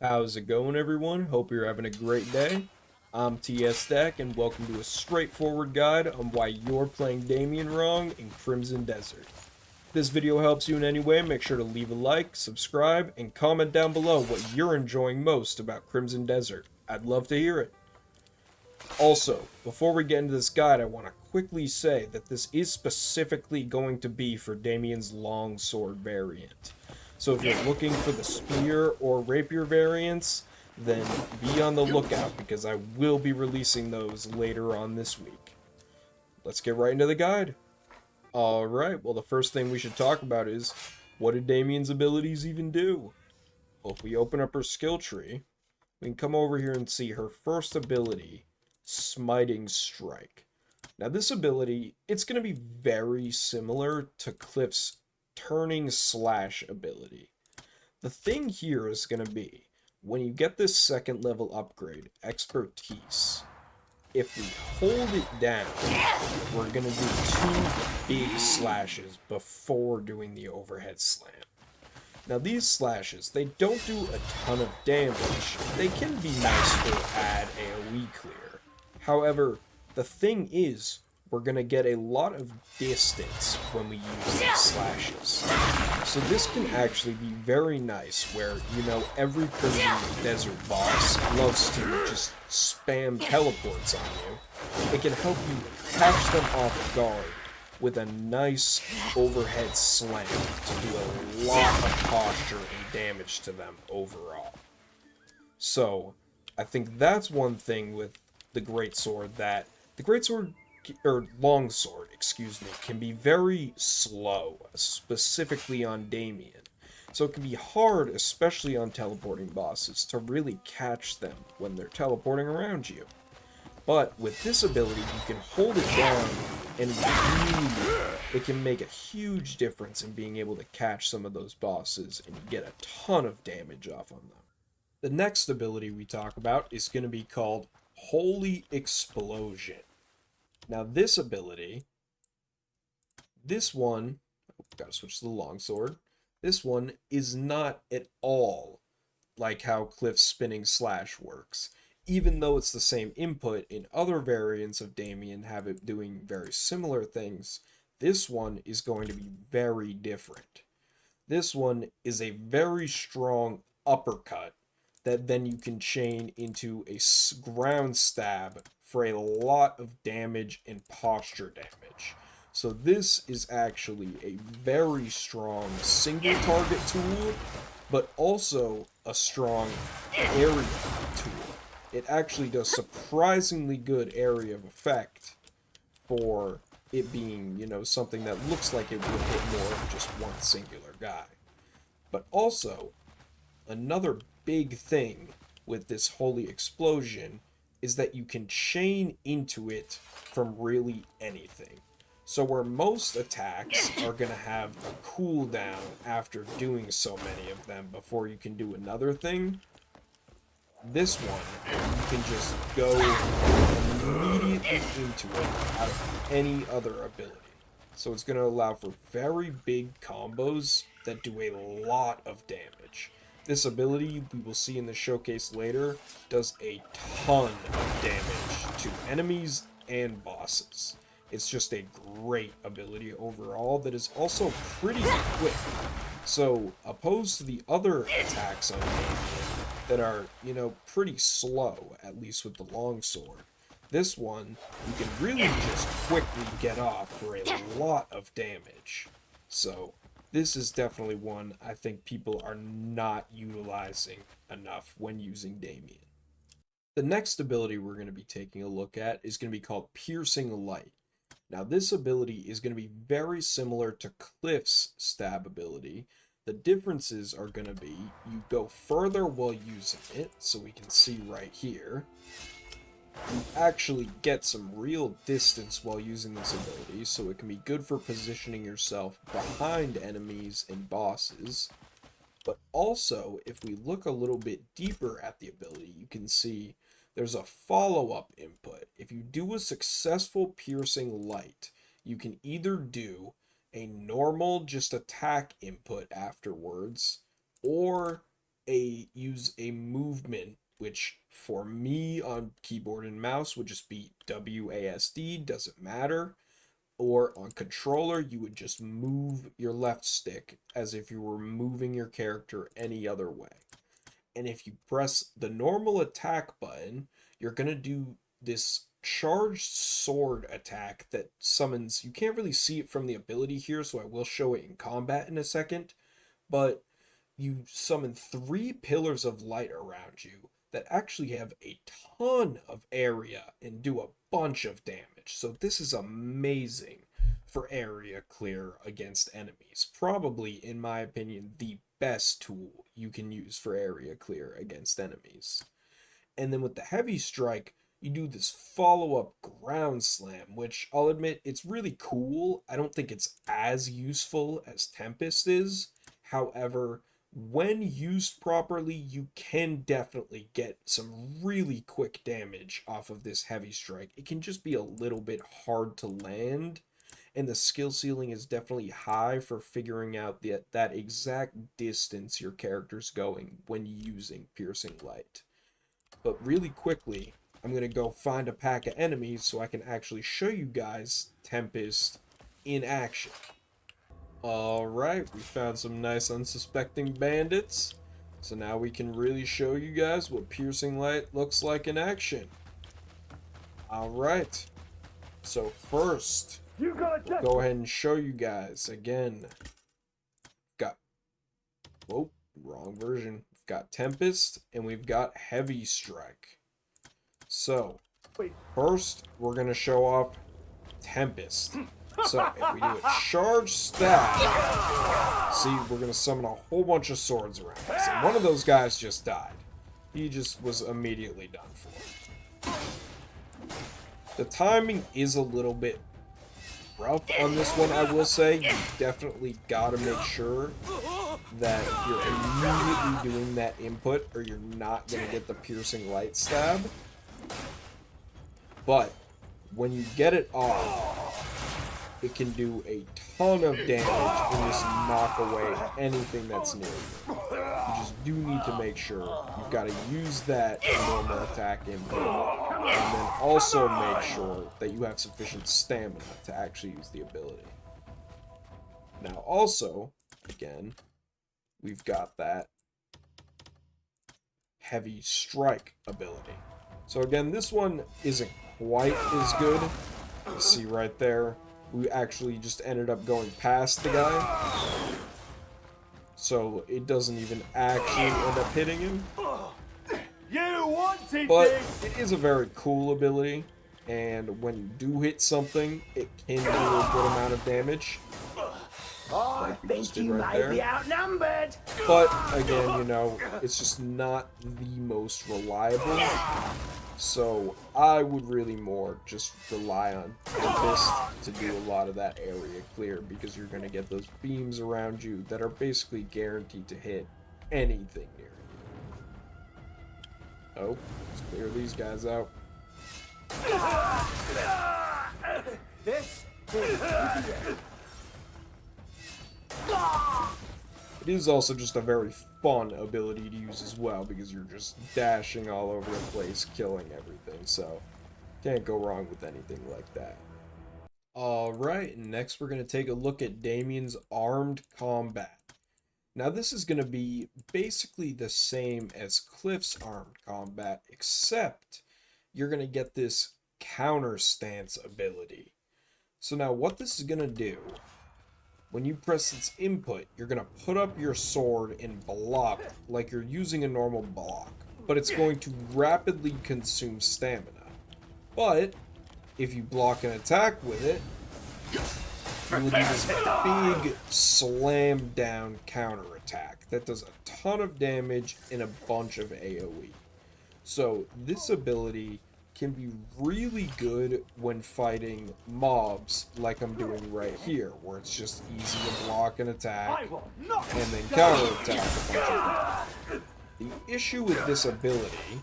How's it going, everyone? Hope you're having a great day. I'm TS Deck, and welcome to a straightforward guide on why you're playing Damian wrong in Crimson Desert. If this video helps you in any way, make sure to leave a like, subscribe, and comment down below what you're enjoying most about Crimson Desert. I'd love to hear it. Also, before we get into this guide, I want to quickly say that this is specifically going to be for Damian's longsword variant. So if you're looking for the spear or rapier variants, then be on the lookout because I will be releasing those later on this week. Let's get right into the guide. Alright, well the first thing we should talk about is, what did Damian's abilities even do? Well, if we open up her skill tree, we can come over here and see her first ability, Smiting Strike. Now this ability, it's going to be very similar to Cliff's Turning Slash ability. The thing here is going to be, when you get this second level upgrade, Expertise, if we hold it down, we're going to do two big slashes before doing the overhead slam. Now these slashes, they don't do a ton of damage. They can be nice for add AoE clear. However, the thing is, we're going to get a lot of distance when we use these slashes. So this can actually be very nice where, every Crimson Desert boss loves to just spam teleports on you. It can help you catch them off guard with a nice overhead slam to do a lot of posture and damage to them overall. So, I think that's one thing with the Greatsword that the Greatsword or Longsword, excuse me, can be very slow, specifically on Damian. So it can be hard, especially on teleporting bosses, to really catch them when they're teleporting around you. But with this ability, you can hold it down, and really, it can make a huge difference in being able to catch some of those bosses and get a ton of damage off on them. The next ability we talk about is going to be called Holy Explosion. Now this ability, this one, gotta switch to the longsword, this one is not at all like how Cliff's spinning slash works. Even though it's the same input in other variants of Damian have it doing very similar things, this one is going to be very different. This one is a very strong uppercut that then you can chain into a ground stab for a lot of damage and posture damage. So this is actually a very strong single target tool, but also a strong area tool. It actually does surprisingly good area of effect for it being, something that looks like it would hit more than just one singular guy. But also, another big thing with this Holy Explosion is that you can chain into it from really anything. So where most attacks are going to have a cooldown after doing so many of them before you can do another thing, this one, you can just go immediately into it out of any other ability. So it's going to allow for very big combos that do a lot of damage. This ability, we will see in the showcase later, does a ton of damage to enemies and bosses. It's just a great ability overall that is also pretty quick. So, opposed to the other attacks on Damian that are, pretty slow, at least with the longsword, this one, you can really just quickly get off for a lot of damage. So, this is definitely one I think people are not utilizing enough when using Damian. The next ability we're going to be taking a look at is going to be called Piercing Light. Now, this ability is going to be very similar to Cliff's stab ability. The differences are going to be you go further while using it, so we can see right here. You actually get some real distance while using this ability, so it can be good for positioning yourself behind enemies and bosses. But also, if we look a little bit deeper at the ability, you can see there's a follow-up input. If you do a successful piercing light, you can either do a normal just attack input afterwards, or use a movement, which for me on keyboard and mouse would just be WASD, doesn't matter. Or on controller, you would just move your left stick as if you were moving your character any other way. And if you press the normal attack button, you're going to do this charged sword attack that summons, you can't really see it from the ability here, so I will show it in combat in a second, but you summon 3 pillars of light around you that actually have a ton of area and do a bunch of damage. So this is amazing for area clear against enemies. Probably, in my opinion, the best tool you can use for area clear against enemies. And then with the heavy strike, you do this follow-up ground slam, which I'll admit, it's really cool. I don't think it's as useful as Tempest is. However, when used properly, you can definitely get some really quick damage off of this heavy strike. It can just be a little bit hard to land, and the skill ceiling is definitely high for figuring out that exact distance your character's going when using Piercing Light. But really quickly, I'm going to go find a pack of enemies so I can actually show you guys Tempest in action. Alright, we found some nice unsuspecting bandits. So now we can really show you guys what Piercing Light looks like in action. Alright, so first, we'll go ahead and show you guys again. Whoa, wrong version. We've got Tempest and we've got Heavy Strike. So, first, we're going to show off Tempest. So, if we do a charge stab, see, we're going to summon a whole bunch of swords around us. And one of those guys just died. He just was immediately done for. The timing is a little bit rough on this one, I will say. You definitely got to make sure that you're immediately doing that input or you're not going to get the Piercing Light stab. But when you get it off, it can do a ton of damage and just knock away anything that's near you. You just do need to make sure you've got to use that normal attack input, and then also make sure that you have sufficient stamina to actually use the ability. Now also, again, we've got that Heavy Strike ability. So again, this one isn't quite as good. You see right there, we actually just ended up going past the guy. So it doesn't even actually end up hitting him. But it is a very cool ability, and when you do hit something, it can do a good amount of damage. Like we just did right there. But again, you know, it's just not the most reliable. So I would really more just rely on Tempest to do a lot of that area clear, because you're going to get those beams around you that are basically guaranteed to hit anything near you. Oh, let's clear these guys out. It is also just a very fun ability to use as well, because you're just dashing all over the place, killing everything, so can't go wrong with anything like that. Alright, next we're going to take a look at Damian's armed combat. Now this is going to be basically the same as Cliff's armed combat, except you're going to get this counter stance ability. So now what this is going to do, when you press its input, you're going to put up your sword and block like you're using a normal block, but it's going to rapidly consume stamina. But if you block an attack with it, you will do this big slam down counter attack that does a ton of damage and a bunch of AoE. So this ability can be really good when fighting mobs like I'm doing right here, where it's just easy to block an attack and then counter attack a bunch of them. The issue with this ability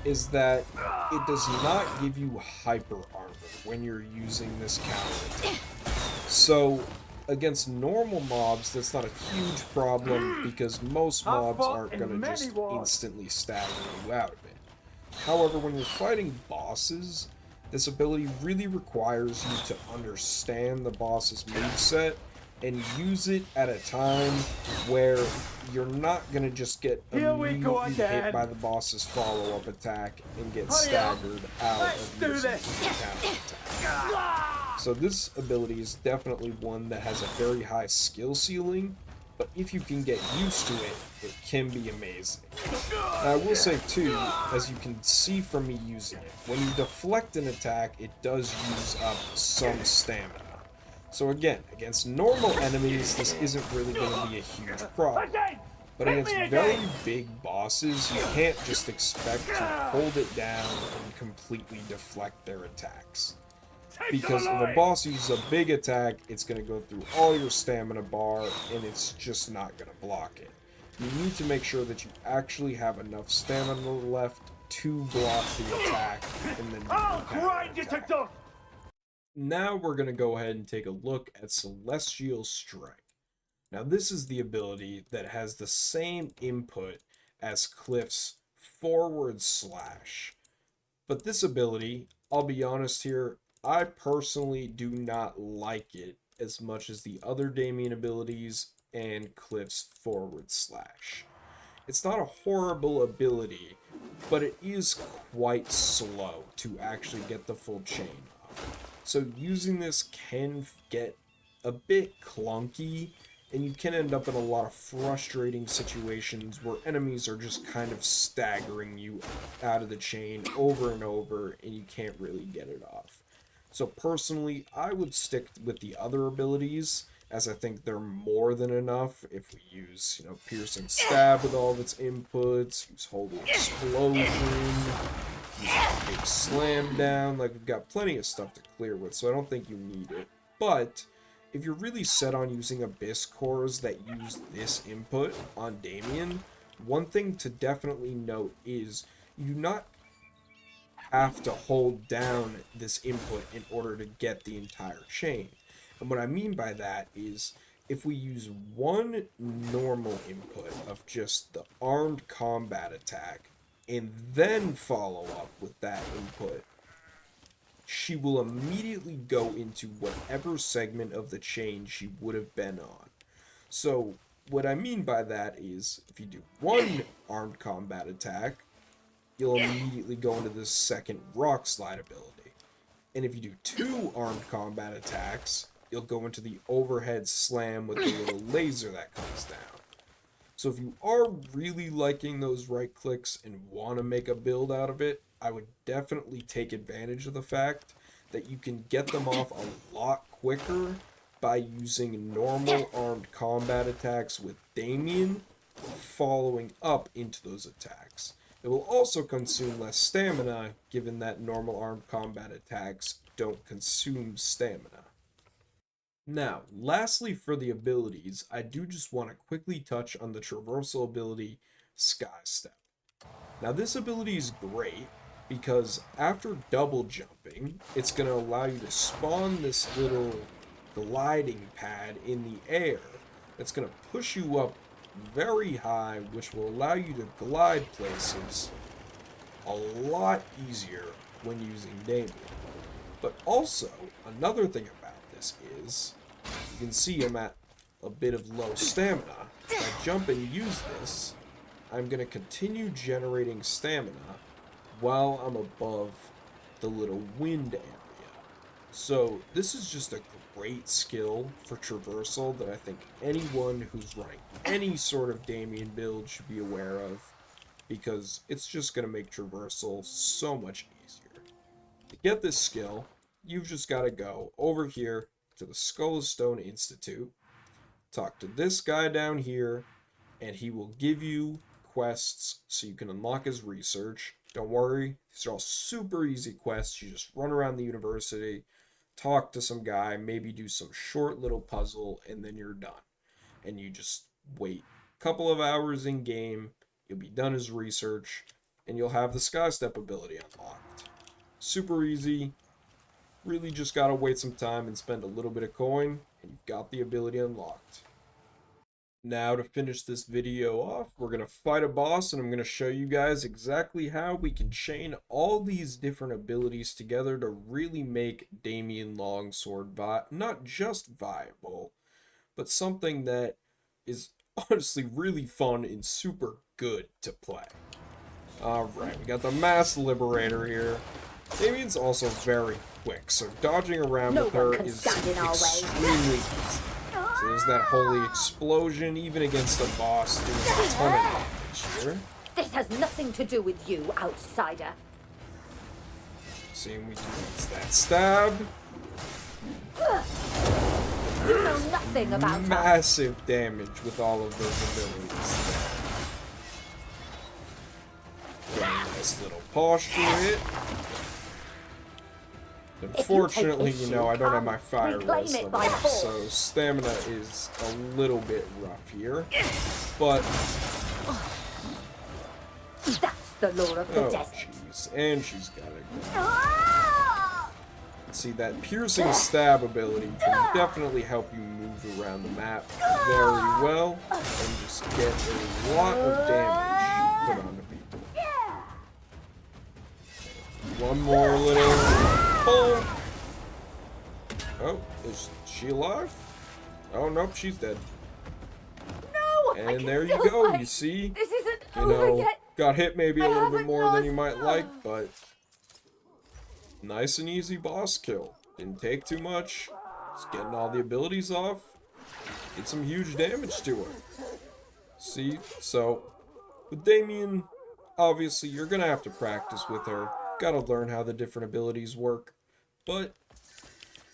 is that it does not give you hyper armor when you're using this counter attack. So Against normal mobs, that's not a huge problem because most mobs aren't going to just instantly stagger you out of it. However, when you're fighting bosses, this ability really requires you to understand the boss's moveset and use it at a time where you're not going to just get immediately hit by the boss's follow-up attack and get staggered out of using the counter attack. So this ability is definitely one that has a very high skill ceiling, but if you can get used to it, it can be amazing. Now, I will say too, as you can see from me using it, when you deflect an attack, it does use up some stamina. So again, against normal enemies, this isn't really going to be a huge problem. But against very big bosses, you can't just expect to hold it down and completely deflect their attacks. Because if a boss uses a big attack, it's going to go through all your stamina bar, and it's just not going to block it. You need to make sure that you actually have enough stamina left to block the attack, and then you can attack. Now we're going to go ahead and take a look at Celestial Strike. Now this is the ability that has the same input as Cliff's forward slash. But this ability, I'll be honest here, I personally do not like it as much as the other Damian abilities and Cliff's forward slash. It's not a horrible ability, but it is quite slow to actually get the full chain off. So using this can get a bit clunky, and you can end up in a lot of frustrating situations where enemies are just kind of staggering you out of the chain over and over, and you can't really get it off. So personally, I would stick with the other abilities, as I think they're more than enough if we use, Piercing Stab with all of its inputs, use Holy Explosion, use Big Slam Down, like we've got plenty of stuff to clear with, so I don't think you need it. But if you're really set on using Abyss cores that use this input on Damian, one thing to definitely note is you do not have to hold down this input in order to get the entire chain. And what I mean by that is if we use one normal input of just the armed combat attack and then follow up with that input, she will immediately go into whatever segment of the chain she would have been on. So what I mean by that is if you do one armed combat attack, you'll immediately go into the second rock slide ability. And if you do two armed combat attacks, you'll go into the overhead slam with the little laser that comes down. So if you are really liking those right clicks and want to make a build out of it, I would definitely take advantage of the fact that you can get them off a lot quicker by using normal armed combat attacks with Damian, following up into those attacks. It will also consume less stamina, given that normal armed combat attacks don't consume stamina. Now, lastly for the abilities, I do just want to quickly touch on the traversal ability, Sky Step. Now this ability is great because after double jumping, it's going to allow you to spawn this little gliding pad in the air that's going to push you up very high, which will allow you to glide places a lot easier when using Damian. But also, another thing about this is, you can see I'm at a bit of low stamina. If I jump and use this, I'm going to continue generating stamina while I'm above the little wind area. So this is just a great skill for traversal that I think anyone who's running any sort of Damian build should be aware of, because it's just going to make traversal so much easier. To get this skill, you've just got to go over here to the Skull of Stone Institute, talk to this guy down here, and he will give you quests so you can unlock his research. Don't worry, these are all super easy quests. You just run around the university, talk to some guy, maybe do some short little puzzle, and then you're done. And you just wait a couple of hours in game, you'll be done his research, and you'll have the Sky Step ability unlocked. Super easy. Really just gotta wait some time and spend a little bit of coin, and you've got the ability unlocked. Now to finish this video off, we're going to fight a boss, and I'm going to show you guys exactly how we can chain all these different abilities together to really make Damian Longsword not just viable, but something that is honestly really fun and super good to play. Alright, we got the Mass Liberator here. Damian's also very quick, so dodging around with her is extremely easy. So there's that holy explosion, even against a boss, doing a ton of damage here. This has nothing to do with you, outsider. Seeing we do that stab. You know nothing about massive damage with all of those abilities. Getting a nice little posture hit. Unfortunately, you know, I don't have my fire rest up, so stamina is a little bit rough here. But that's the law of the desert. Jeez, and she's got it. See, that piercing stab ability can definitely help you move around the map very well and just get a lot of damage put onto people. One more little boom. Oh, is she alive? Oh, nope, she's dead. No, and there you go, you see? This isn't over yet. Got hit maybe a little bit more than you might like, but nice and easy boss kill. Didn't take too much. Just getting all the abilities off. Did some huge damage to her. See? So, with Damian, obviously you're going to have to practice with her. Got to learn how the different abilities work. But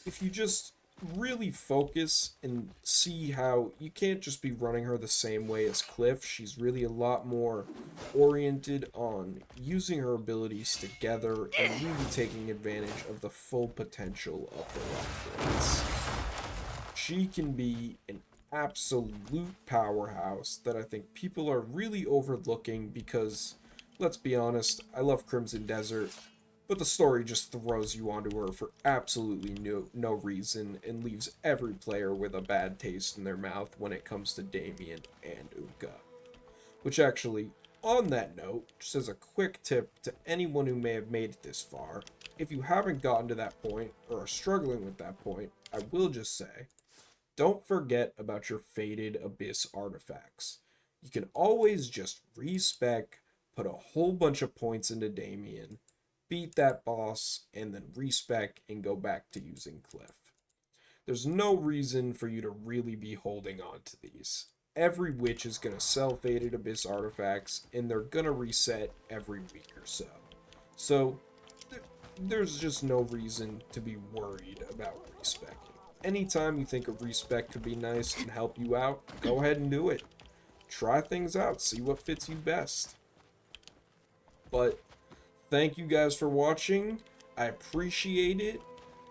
if you just really focus and see how you can't just be running her the same way as Cliff. She's really a lot more oriented on using her abilities together and really taking advantage of the full potential of her upgrades. She can be an absolute powerhouse that I think people are really overlooking because, let's be honest, I love Crimson Desert, but the story just throws you onto her for absolutely no reason and leaves every player with a bad taste in their mouth when it comes to Damian and Uka. Which actually, on that note, just as a quick tip to anyone who may have made it this far, if you haven't gotten to that point or are struggling with that point, I will just say, don't forget about your Faded Abyss artifacts. You can always just respec, put a whole bunch of points into Damian, beat that boss, and then respec and go back to using Cliff. There's no reason for you to really be holding on to these. Every witch is going to sell Faded Abyss artifacts, and they're going to reset every week or so. So, there's just no reason to be worried about respecing. Anytime you think a respec could be nice and help you out, go ahead and do it. Try things out, see what fits you best. But thank you guys for watching. I appreciate it.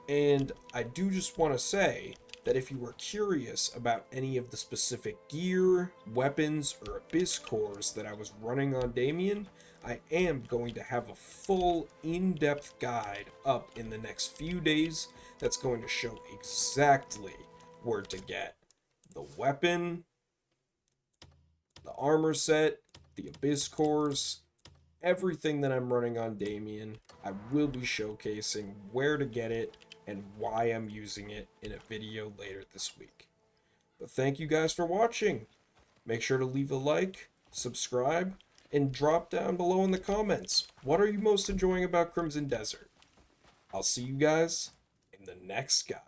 And I do just want to say that if you were curious about any of the specific gear, weapons, or abyss cores that I was running on Damian, I am going to have a full in-depth guide up in the next few days that's going to show exactly where to get the weapon, the armor set, the abyss cores, everything that I'm running on Damian. I will be showcasing where to get it and why I'm using it in a video later this week. But thank you guys for watching. Make sure to leave a like, subscribe, and drop down below in the comments. What are you most enjoying about Crimson Desert? I'll see you guys in the next guide.